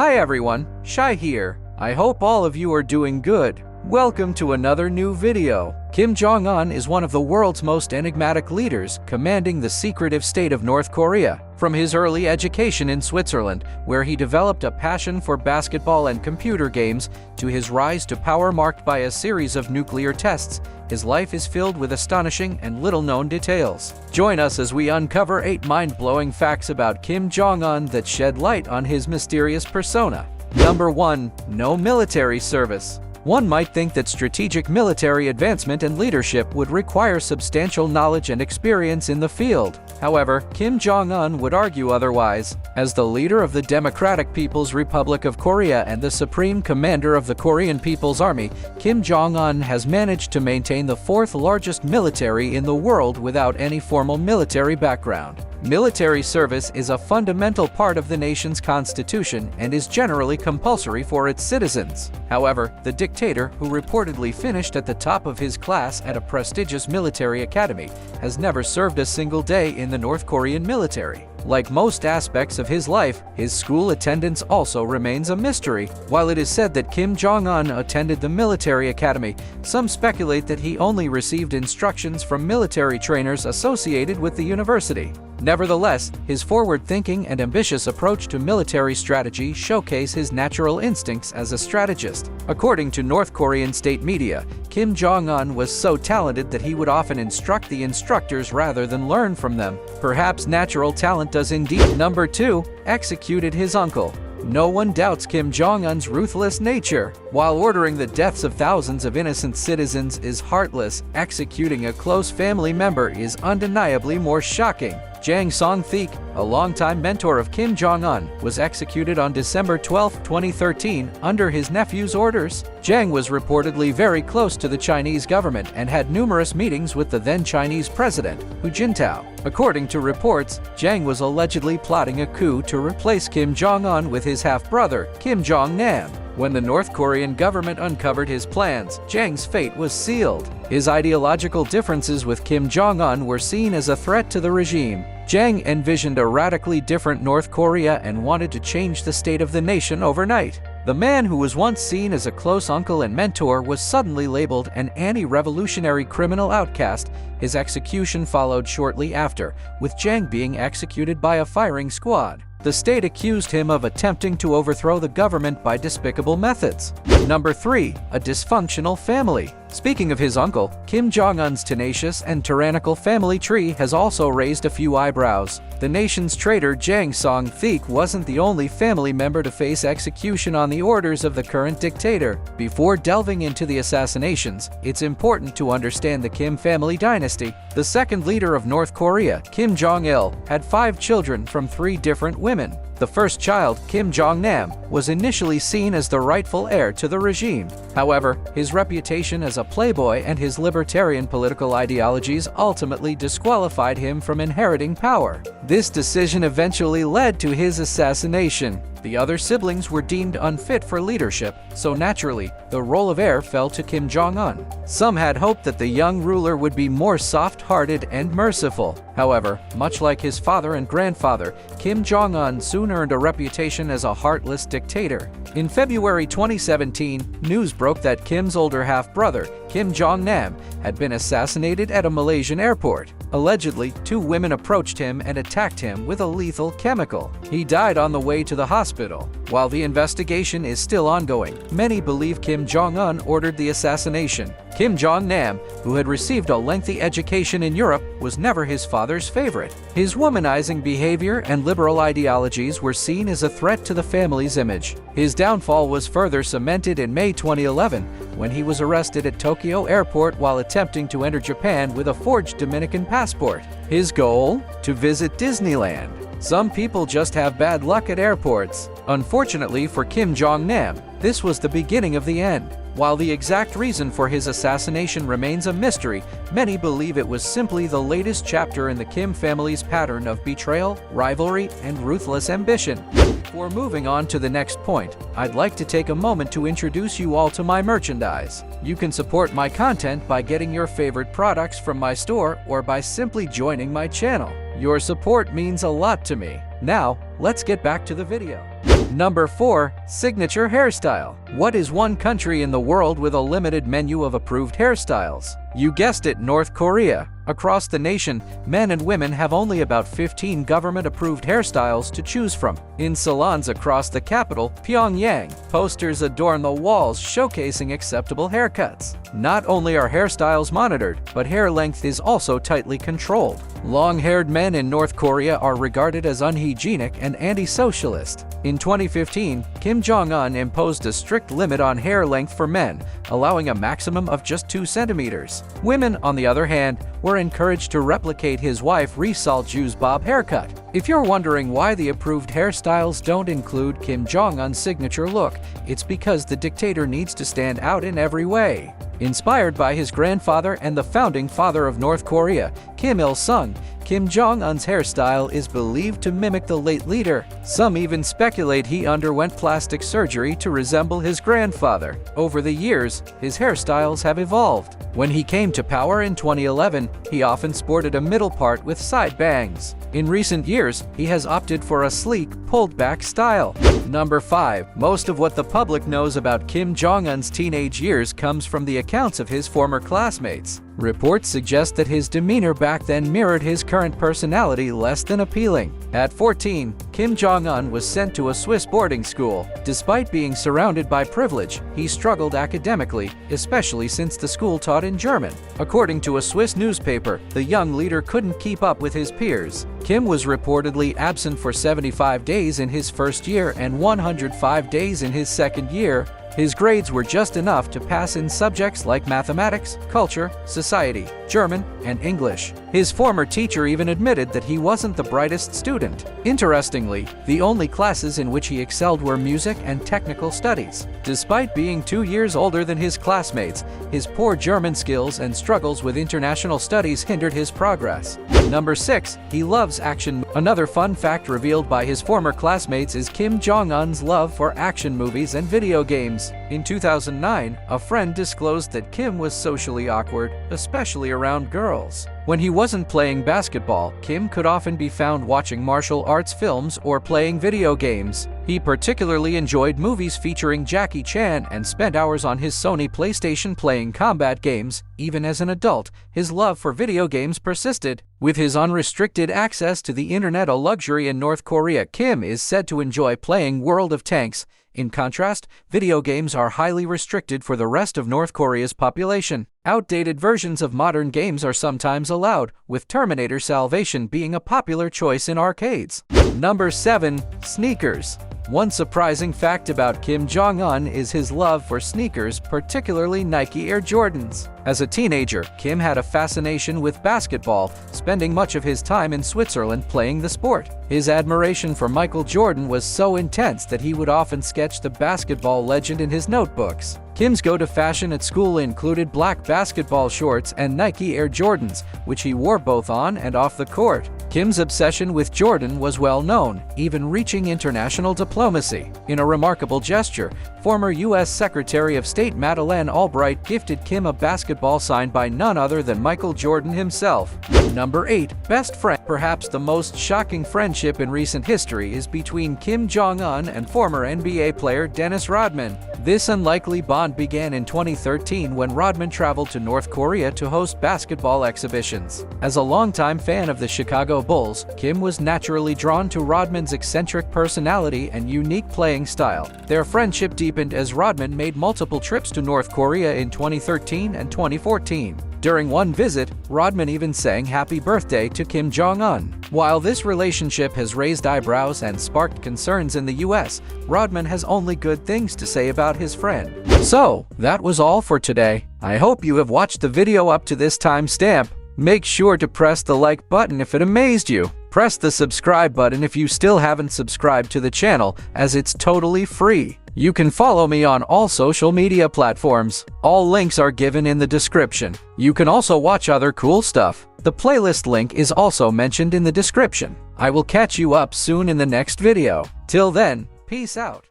Hi everyone, Shai here. I hope all of you are doing good. Welcome to another new video. Kim Jong Un is one of the world's most enigmatic leaders, commanding the secretive state of North Korea. From his early education in Switzerland, where he developed a passion for basketball and computer games, to his rise to power marked by a series of nuclear tests, his life is filled with astonishing and little-known details. Join us as we uncover 8 mind-blowing facts about Kim Jong Un that shed light on his mysterious persona. Number 1. No military service. One might think that strategic military advancement and leadership would require substantial knowledge and experience in the field. However, Kim Jong Un would argue otherwise. As the leader of the Democratic People's Republic of Korea and the supreme commander of the Korean People's Army, Kim Jong Un has managed to maintain the 4th largest military in the world without any formal military background. Military service is a fundamental part of the nation's constitution and is generally compulsory for its citizens. However, the dictator, who reportedly finished at the top of his class at a prestigious military academy, has never served a single day in the North Korean military. Like most aspects of his life, his school attendance also remains a mystery. While it is said that Kim Jong Un attended the military academy, some speculate that he only received instructions from military trainers associated with the university. Nevertheless, his forward-thinking and ambitious approach to military strategy showcase his natural instincts as a strategist. According to North Korean state media, Kim Jong Un was so talented that he would often instruct the instructors rather than learn from them. Perhaps natural talent does indeed. Number 2. Executed his uncle. No one doubts Kim Jong Un's ruthless nature. While ordering the deaths of thousands of innocent citizens is heartless, executing a close family member is undeniably more shocking. Jang Song-theek, a longtime mentor of Kim Jong Un, was executed on December 12, 2013, under his nephew's orders. Jang was reportedly very close to the Chinese government and had numerous meetings with the then Chinese president, Hu Jintao. According to reports, Jang was allegedly plotting a coup to replace Kim Jong Un with his half-brother, Kim Jong Nam. When the North Korean government uncovered his plans, Jang's fate was sealed. His ideological differences with Kim Jong Un were seen as a threat to the regime. Jang envisioned a radically different North Korea and wanted to change the state of the nation overnight. The man who was once seen as a close uncle and mentor was suddenly labeled an anti-revolutionary criminal outcast. His execution followed shortly after, with Jang being executed by a firing squad. The state accused him of attempting to overthrow the government by despicable methods. Number 3. A dysfunctional family. Speaking of his uncle, Kim Jong Un's tenacious and tyrannical family tree has also raised a few eyebrows. The nation's traitor Jang Song-theek wasn't the only family member to face execution on the orders of the current dictator. Before delving into the assassinations, it's important to understand the Kim family dynasty. The second leader of North Korea, Kim Jong-il, had 5 children from 3 different women. The first child, Kim Jong Nam, was initially seen as the rightful heir to the regime. However, his reputation as a playboy and his libertarian political ideologies ultimately disqualified him from inheriting power. This decision eventually led to his assassination. The other siblings were deemed unfit for leadership, so naturally, the role of heir fell to Kim Jong Un. Some had hoped that the young ruler would be more soft-hearted and merciful. However, much like his father and grandfather, Kim Jong Un soon earned a reputation as a heartless dictator. In February 2017, news broke that Kim's older half-brother, Kim Jong Nam, had been assassinated at a Malaysian airport. Allegedly, 2 women approached him and attacked him with a lethal chemical. He died on the way to the hospital. While the investigation is still ongoing, many believe Kim Jong Un ordered the assassination. Kim Jong Nam, who had received a lengthy education in Europe, was never his father's favorite. His womanizing behavior and liberal ideologies were seen as a threat to the family's image. His downfall was further cemented in May 2011, when he was arrested at Tokyo Airport while attempting to enter Japan with a forged Dominican passport. His goal? To visit Disneyland. Some people just have bad luck at airports. Unfortunately for Kim Jong Nam, this was the beginning of the end. While the exact reason for his assassination remains a mystery, many believe it was simply the latest chapter in the Kim family's pattern of betrayal, rivalry, and ruthless ambition. Before moving on to the next point, I'd like to take a moment to introduce you all to my merchandise. You can support my content by getting your favorite products from my store or by simply joining my channel. Your support means a lot to me. Now, let's get back to the video. Number 4. Signature hairstyle. What is one country in the world with a limited menu of approved hairstyles? You guessed it, North Korea. Across the nation, men and women have only about 15 government-approved hairstyles to choose from. In salons across the capital, Pyongyang, posters adorn the walls showcasing acceptable haircuts. Not only are hairstyles monitored, but hair length is also tightly controlled. Long-haired men in North Korea are regarded as unhygienic and anti-socialist. In 2015, Kim Jong Un imposed a strict limit on hair length for men, allowing a maximum of just 2 centimeters. Women, on the other hand, were encouraged to replicate his wife Ri Sol-ju's bob haircut. If you're wondering why the approved hairstyles don't include Kim Jong Un's signature look, it's because the dictator needs to stand out in every way. Inspired by his grandfather and the founding father of North Korea, Kim Il-sung, Kim Jong Un's hairstyle is believed to mimic the late leader. Some even speculate he underwent plastic surgery to resemble his grandfather. Over the years, his hairstyles have evolved. When he came to power in 2011, he often sported a middle part with side bangs. In recent years, he has opted for a sleek, pulled-back style. Number 5. Most of what the public knows about Kim Jong Un's teenage years comes from the accounts of his former classmates. Reports suggest that his demeanor back then mirrored his current personality less than appealing. At 14, Kim Jong Un was sent to a Swiss boarding school. Despite being surrounded by privilege, he struggled academically, especially since the school taught in German. According to a Swiss newspaper, the young leader couldn't keep up with his peers. Kim was reportedly absent for 75 days in his first year and 105 days in his second year. His grades were just enough to pass in subjects like mathematics, culture, society, German, and English. His former teacher even admitted that he wasn't the brightest student. Interestingly, the only classes in which he excelled were music and technical studies. Despite being 2 years older than his classmates, his poor German skills and struggles with international studies hindered his progress. Number 6. He loves action. Another fun fact revealed by his former classmates is Kim Jong Un's love for action movies and video games. In 2009, a friend disclosed that Kim was socially awkward, especially around girls. When he wasn't playing basketball, Kim could often be found watching martial arts films or playing video games. He particularly enjoyed movies featuring Jackie Chan and spent hours on his Sony PlayStation playing combat games. Even as an adult, his love for video games persisted. With his unrestricted access to the internet, a luxury in North Korea, Kim is said to enjoy playing World of Tanks. In contrast, video games are highly restricted for the rest of North Korea's population. Outdated versions of modern games are sometimes allowed, with Terminator Salvation being a popular choice in arcades. Number 7. Sneakers. One surprising fact about Kim Jong Un is his love for sneakers, particularly Nike Air Jordans. As a teenager, Kim had a fascination with basketball, spending much of his time in Switzerland playing the sport. His admiration for Michael Jordan was so intense that he would often sketch the basketball legend in his notebooks. Kim's go-to fashion at school included black basketball shorts and Nike Air Jordans, which he wore both on and off the court. Kim's obsession with Jordan was well known, even reaching international diplomacy. In a remarkable gesture, former U.S. Secretary of State Madeleine Albright gifted Kim a basketball signed by none other than Michael Jordan himself. Number 8. Best friend. Perhaps the most shocking friendship in recent history is between Kim Jong Un and former NBA player Dennis Rodman. This unlikely bond began in 2013 when Rodman traveled to North Korea to host basketball exhibitions. As a longtime fan of the Chicago Bulls, Kim was naturally drawn to Rodman's eccentric personality and unique playing style. Their friendship deepened as Rodman made multiple trips to North Korea in 2013 and 2014. During one visit, Rodman even sang happy birthday to Kim Jong Un. While this relationship has raised eyebrows and sparked concerns in the US, Rodman has only good things to say about his friend. So, that was all for today. I hope you have watched the video up to this timestamp. Make sure to press the like button if it amazed you. Press the subscribe button if you still haven't subscribed to the channel, as it's totally free. You can follow me on all social media platforms. All links are given in the description. You can also watch other cool stuff. The playlist link is also mentioned in the description. I will catch you up soon in the next video. Till then, peace out.